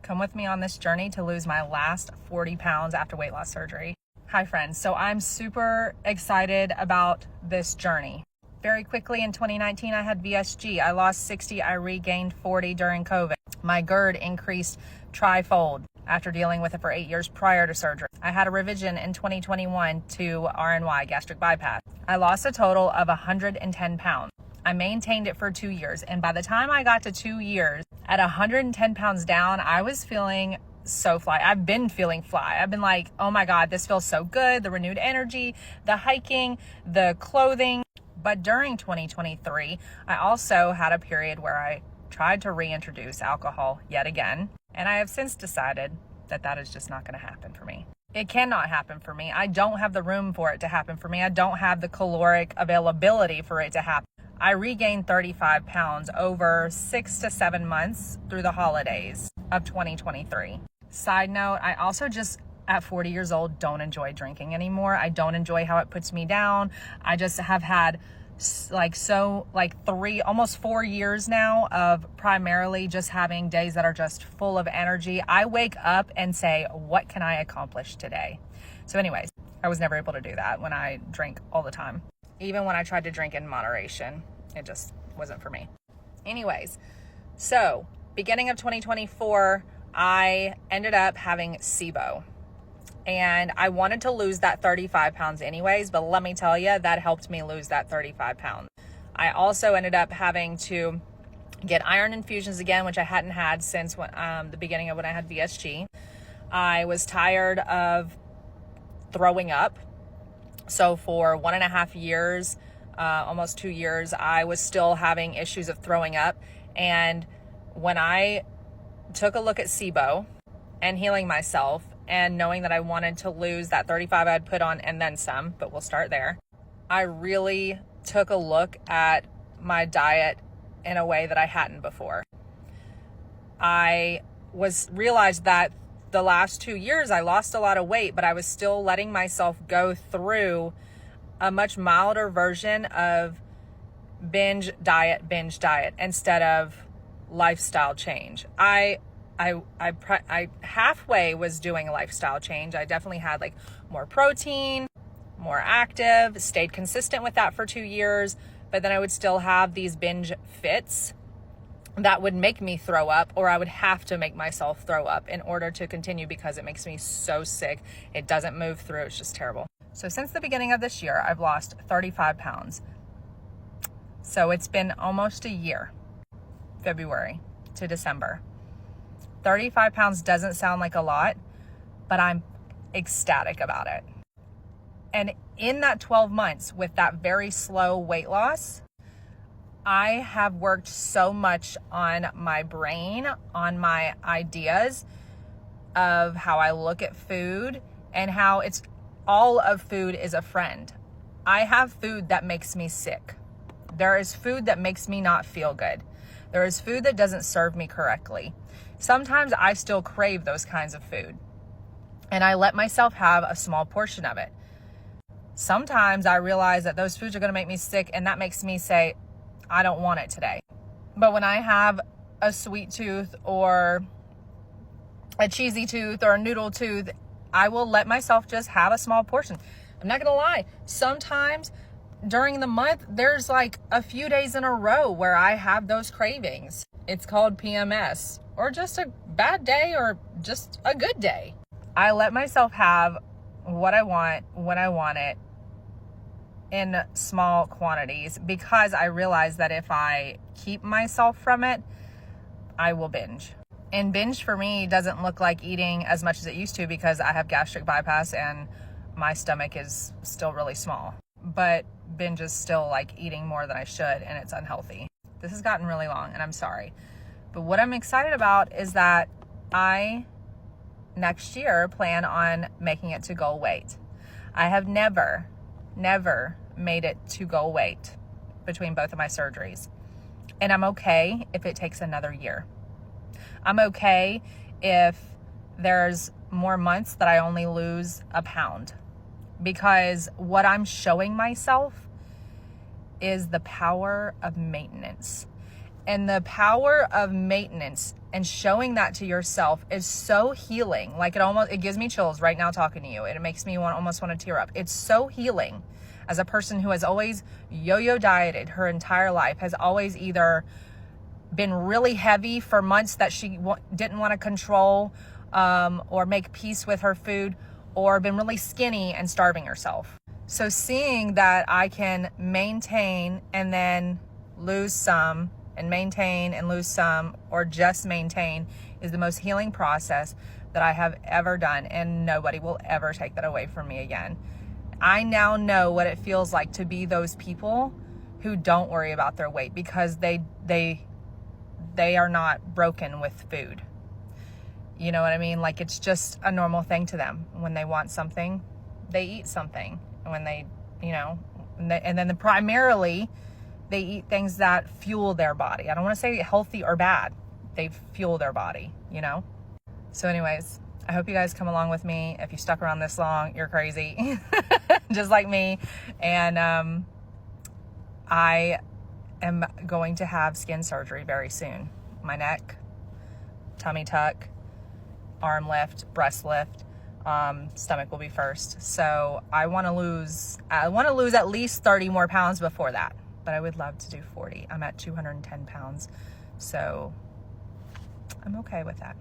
Come with me on this journey to lose my last 40 pounds after weight loss surgery. Hi friends, so I'm super excited about this journey. Very quickly in 2019, I had VSG. I lost 60, I regained 40 during COVID. My GERD increased tri-fold after dealing with it for 8 years prior to surgery. I had a revision in 2021 to RNY, gastric bypass. I lost a total of 110 pounds. I maintained it for 2 years, and by the time I got to 2 years, at 110 pounds down, I was feeling so fly. I've been feeling fly. I've been like, oh my God, this feels so good. The renewed energy, the hiking, the clothing. But during 2023, I also had a period where I tried to reintroduce alcohol yet again. And I have since decided that that is just not going to happen for me. It cannot happen for me. I don't have the room for it to happen for me. I don't have the caloric availability for it to happen. I regained 35 pounds over 6 to 7 months through the holidays of 2023. Side note, I also just at 40 years old don't enjoy drinking anymore. I don't enjoy how it puts me down. I just have had almost 4 years now of primarily just having days that are just full of energy. I wake up and say, what can I accomplish today? So anyways, I was never able to do that when I drink all the time. Even when I tried to drink in moderation, it just wasn't for me. Anyways, so beginning of 2024, I ended up having SIBO. And I wanted to lose that 35 pounds anyways, but let me tell you, that helped me lose that 35 pounds. I also ended up having to get iron infusions again, which I hadn't had since the beginning of when I had VSG. I was tired of throwing up. So for 1.5 years, almost 2 years, I was still having issues of throwing up. And when I took a look at SIBO and healing myself, and knowing that I wanted to lose that 35 I'd put on and then some, but we'll start there. I really took a look at my diet in a way that I hadn't before. I realized that the last 2 years I lost a lot of weight, but I was still letting myself go through a much milder version of binge diet instead of lifestyle change. I halfway was doing a lifestyle change. I definitely had like more protein, more active, stayed consistent with that for 2 years, but then I would still have these binge fits that would make me throw up, or I would have to make myself throw up in order to continue because it makes me so sick. It doesn't move through. It's just terrible. So since the beginning of this year, I've lost 35 pounds. So it's been almost a year, February to December. 35 pounds doesn't sound like a lot, but I'm ecstatic about it. And in that 12 months with that very slow weight loss, I have worked so much on my brain, on my ideas of how I look at food and how it's all of food is a friend. I have food that makes me sick. There is food that makes me not feel good. There is food that doesn't serve me correctly. Sometimes I still crave those kinds of food, and I let myself have a small portion of it. Sometimes I realize that those foods are going to make me sick, and that makes me say, I don't want it today. But when I have a sweet tooth or a cheesy tooth or a noodle tooth, I will let myself just have a small portion. I'm not going to lie. Sometimes during the month, there's like a few days in a row where I have those cravings. It's called PMS, or just a bad day, or just a good day. I let myself have what I want when I want it in small quantities, because I realize that if I keep myself from it, I will binge. And binge for me doesn't look like eating as much as it used to, because I have gastric bypass and my stomach is still really small. But binge is still like eating more than I should, and it's unhealthy. This has gotten really long, and I'm sorry. But what I'm excited about is that I, next year, plan on making it to goal weight. I have never made it to goal weight between both of my surgeries. And I'm okay if it takes another year. I'm okay if there's more months that I only lose a pound, because what I'm showing myself is the power of maintenance. And the power of maintenance and showing that to yourself is so healing. Like it gives me chills right now talking to you. It makes me almost want to tear up. It's so healing. As a person who has always yo-yo dieted her entire life, has always either been really heavy for months that she didn't want to control or make peace with her food, or been really skinny and starving herself. So seeing that I can maintain and then lose some, and maintain and lose some, or just maintain, is the most healing process that I have ever done, and nobody will ever take that away from me again. I now know what it feels like to be those people who don't worry about their weight, because they are not broken with food. You know what I mean? Like, it's just a normal thing to them. When they want something, they eat something. And when they, you know, and then primarily they eat things that fuel their body. I don't want to say healthy or bad. They fuel their body, you know? So anyways, I hope you guys come along with me. If you stuck around this long, you're crazy, just like me. And I am going to have skin surgery very soon. My neck, tummy tuck, arm lift, breast lift, stomach will be first. So I want to lose at least 30 more pounds before that, but I would love to do 40. I'm at 210 pounds. So I'm okay with that.